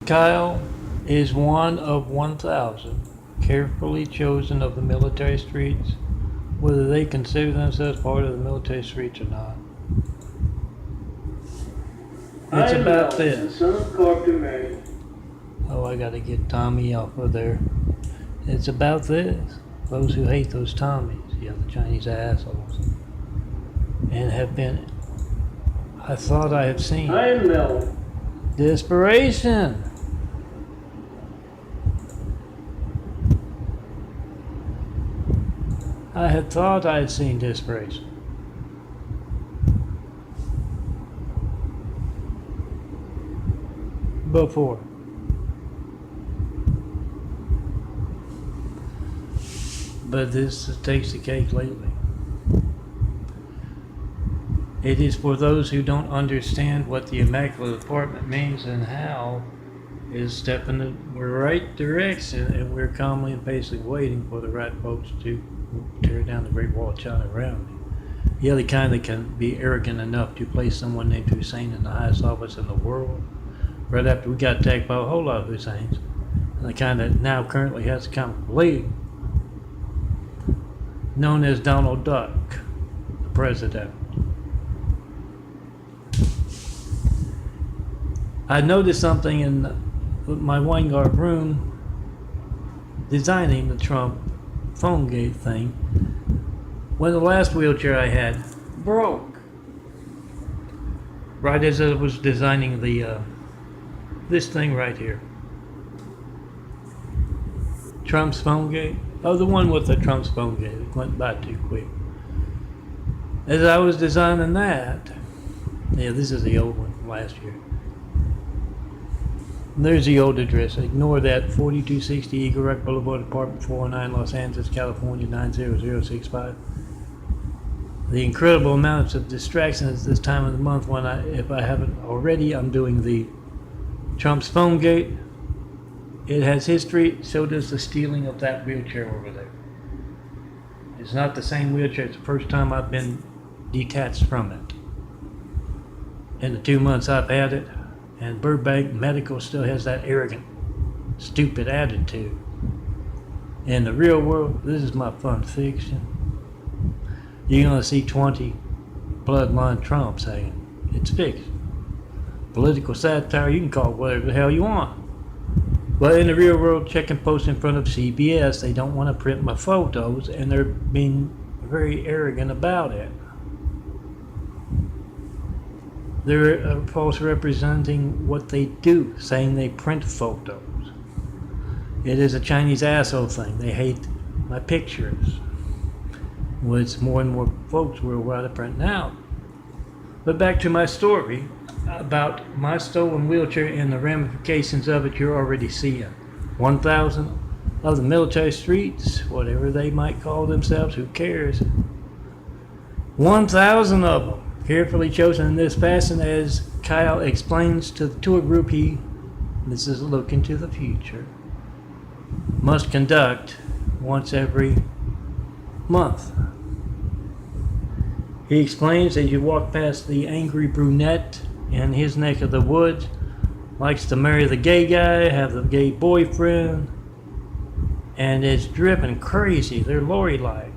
Kyle is one of 1,000 carefully chosen of the military streets, whether they consider themselves part of the military streets or not. It's about this. Son of Carpenter Mary. Oh, I gotta get Tommy off of there. It's about this. Those who hate those Tommies, the Chinese assholes, and have been, I thought I had seen. I am Mel. Desperation. I had thought I had seen desperation. Before. But this takes the cake lately. It is for those who don't understand what the Immaculate Apartment means and how is stepping in the right direction, and we're calmly and patiently waiting for the right folks to tear down the Great Wall of China around me. Yeah, the kind that can be arrogant enough to place someone named Hussein in the highest office in the world, right after we got attacked by a whole lot of Husseins, and the kind that now currently has a comic lead, known as Donald Duck, the president. I noticed something in my Vanguard room designing the Trump phone gate thing when the last wheelchair I had broke. Right as I was designing the this thing right here. Trump's phone gate. Oh, the one with the Trump's phone gate. It went by too quick. As I was designing that, yeah, this is the old one from last year. There's the old address. Ignore that. 4260 Eagle Rock Boulevard, Apartment 409, Los Angeles, California 90065. The incredible amounts of distractions this time of the month when if I haven't already, I'm doing the Trump's phone gate. It has history, so does the stealing of that wheelchair over there. It's not the same wheelchair. It's the first time I've been detached from it. In the 2 months I've had it, and Burbank Medical still has that arrogant, stupid attitude. In the real world, this is my fun fiction. You're gonna see 20 bloodline Trumps hanging. It's fiction. Political satire, you can call it whatever the hell you want. But in the real world, checking posts in front of CBS, they don't want to print my photos, and they're being very arrogant about it. They're false representing what they do, saying they print photos. It is a Chinese asshole thing. They hate my pictures, which more and more folks worldwide are printing out. But back to my story about my stolen wheelchair and the ramifications of it you're already seeing. 1,000 of the military streets, whatever they might call themselves, who cares? 1,000 of them, carefully chosen in this fashion, as Kyle explains to the tour group this is a look into the future, must conduct once every month. He explains as you walk past the angry brunette in his neck of the woods, likes to marry the gay guy, have the gay boyfriend, and it's dripping crazy. They're Lori-like.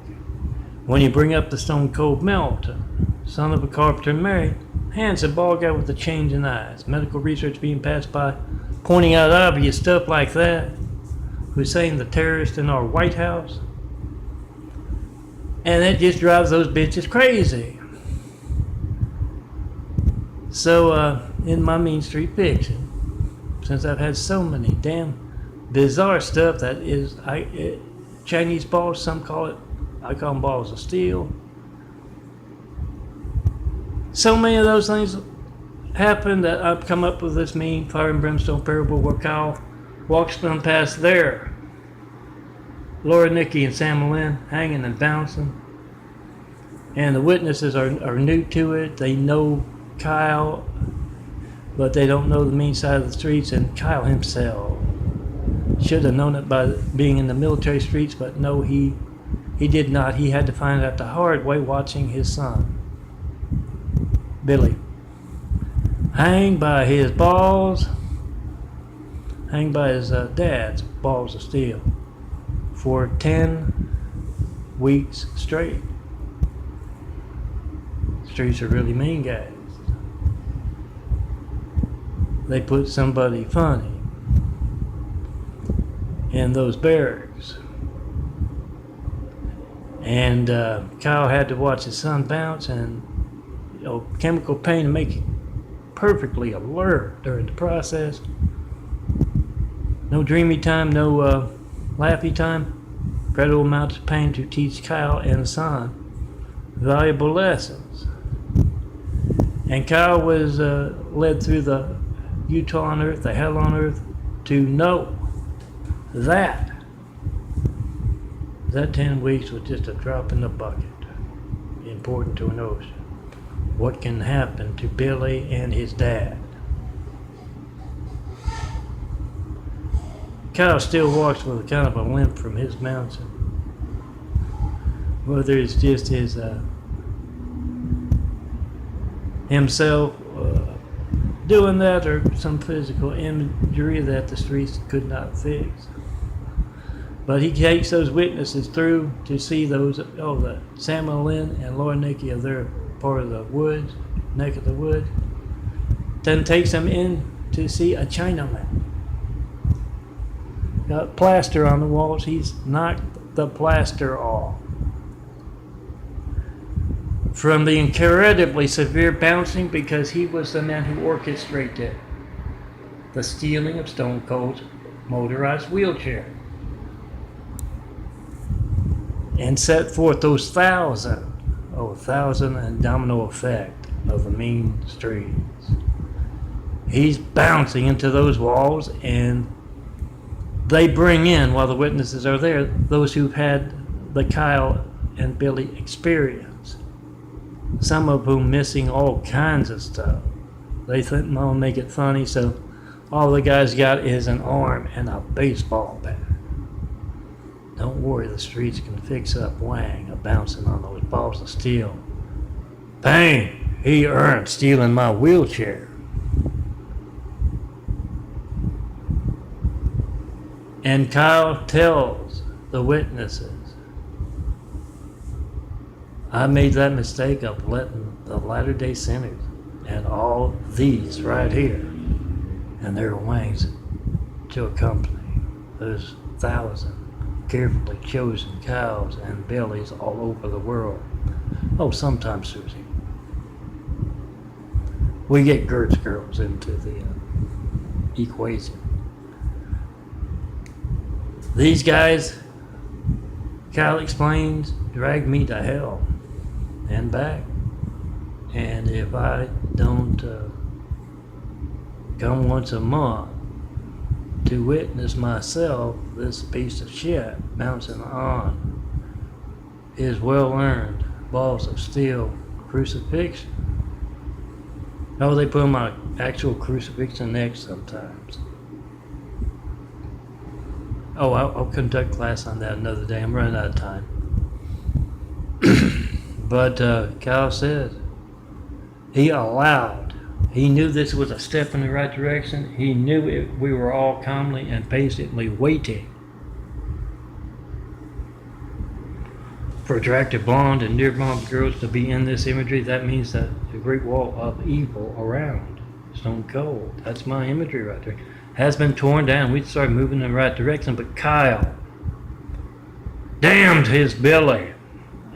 When you bring up the Stone Cold Milton, son of a carpenter and married, handsome bald guy with the changing eyes, medical research being passed by, pointing out obvious stuff like that, Hussein the terrorist in our White House, and that just drives those bitches crazy. So, in my Mean Street fiction, since I've had so many damn bizarre stuff that is Chinese balls, some call it, I call them balls of steel. So many of those things happen that I've come up with this mean fire and brimstone parable where Kyle walks them past there. LAURINICKIE and SAMALYN hanging and bouncing. And the witnesses are new to it. They know Kyle, but they don't know the mean side of the streets, and Kyle himself should have known it by being in the military streets, but no, he did not. He had to find out the hard way watching his son, Billy, hang by his balls hang by his dad's balls of steel for 10 weeks straight. Streets are really mean, guys. They put somebody funny in those barracks. And Kyle had to watch his son bounce, and chemical pain to make him perfectly alert during the process. No dreamy time, no laughy time. Incredible amounts of pain to teach Kyle and his son valuable lessons. And Kyle was led through the Utah on earth, the hell on earth, to know that 10 weeks was just a drop in the bucket. Important to know what can happen to Billy and his dad. Kyle still walks with a kind of a limp from his mountain. Whether it's just his himself doing that or some physical injury that the streets could not fix. But he takes those witnesses through to see those, the SAMALYN and LAURINICKIE are there part of the woods, neck of the woods. Then takes them in to see a Chinaman. Got plaster on the walls. He's knocked the plaster off. From the incredibly severe bouncing, because he was the man who orchestrated the stealing of Stone Cold's motorized wheelchair and set forth those thousand and domino effect of the mean streets. He's bouncing into those walls, and they bring in, while the witnesses are there, those who've had the Kyle and Billy experience. Some of whom missing all kinds of stuff. They think they'll make it funny, so all the guy's got is an arm and a baseball bat. Don't worry, the streets can fix up Wang bouncing on those balls of steel. Pain he earned stealing my wheelchair. And Kyle tells the witnesses, I made that mistake of letting the Latter-day Saints and all these right here and their Wangs to accompany those 1,000 carefully chosen Kyles and Billys all over the world. Oh, sometimes, Susie, we get Gert's girls into the equation. These guys, Kyle explains, drag me to hell and back. And if I don't come once a month to witness myself, this piece of shit bouncing on his well-earned balls of steel crucifixion. Oh, they put him on an actual crucifixion neck sometimes. Oh, I'll conduct class on that another day. I'm running out of time. But Kyle says he knew this was a step in the right direction. He knew we were all calmly and patiently waiting for attractive blonde and near blonde girls to be in this imagery. That means that the great wall of evil around Stone Cold, that's my imagery right there, has been torn down. We started moving in the right direction, but Kyle damned his Billy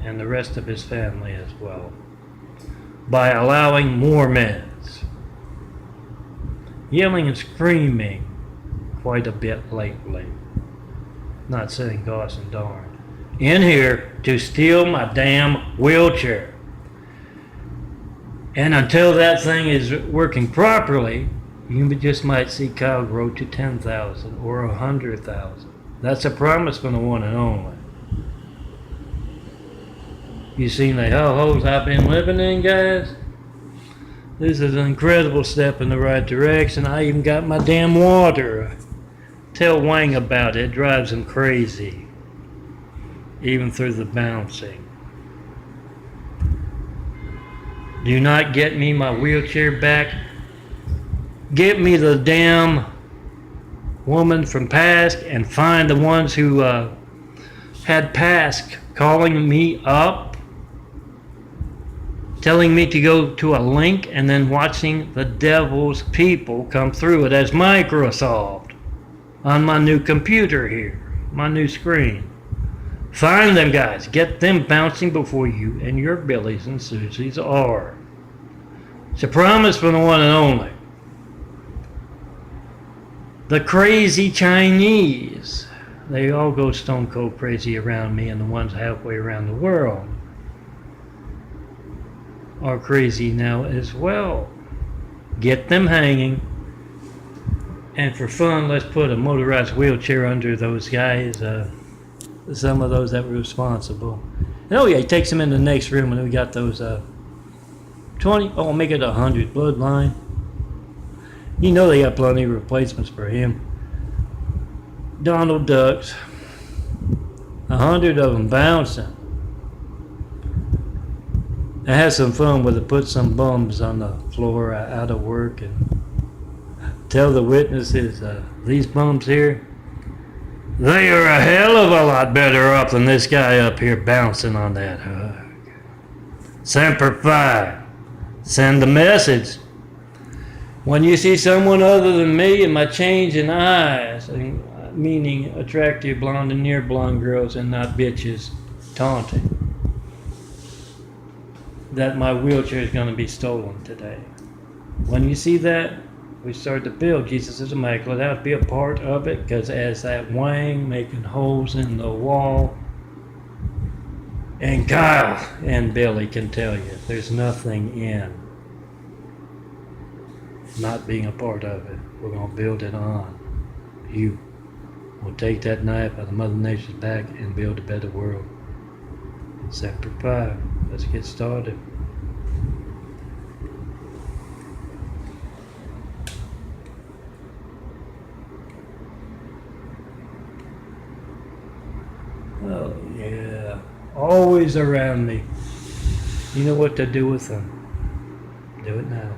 and the rest of his family as well by allowing more meds. Yelling and screaming quite a bit lately. Not saying gosh and darn. In here to steal my damn wheelchair. And until that thing is working properly, you just might see Kyle grow to 10,000 or 100,000. That's a promise from the one and only. You seen the hellholes I've been living in, guys? This is an incredible step in the right direction. I even got my damn water. Tell Wang about it. It drives him crazy. Even through the bouncing. Do not get me my wheelchair back. Get me the damn woman from past and find the ones who had past calling me up, telling me to go to a link, and then watching the devil's people come through it as Microsoft on my new computer here, my new screen. Find them guys, get them bouncing before you and your Billies and Susies are. It's a promise from the one and only. The crazy Chinese. They all go stone cold crazy around me, and the ones halfway around the world are crazy now as well. Get them hanging. And for fun, let's put a motorized wheelchair under those guys. Some of those that were responsible. And oh yeah, he takes them in the next room, and we got those 20, oh, make it 100 bloodline. You know they got plenty of replacements for him. Donald Ducks. 100 of them bouncing. I had some fun with it. Put some bums on the floor out of work and tell the witnesses, these bums here, they are a hell of a lot better up than this guy up here bouncing on that hug. Semper Fi. Send the message. When you see someone other than me and my changing eyes, meaning attractive blonde and near blonde girls and not bitches, taunting, that my wheelchair is going to be stolen today. When you see that, we start to build Jesus is Immaculate. I have to be a part of it, because as that Wang making holes in the wall, and Kyle and Billy can tell you, there's nothing in not being a part of it. We're going to build it on you. We'll take that knife out of Mother Nature's back and build a better world. Semper Fi. Let's get started. Oh yeah, always around me. You know what to do with them. Do it now.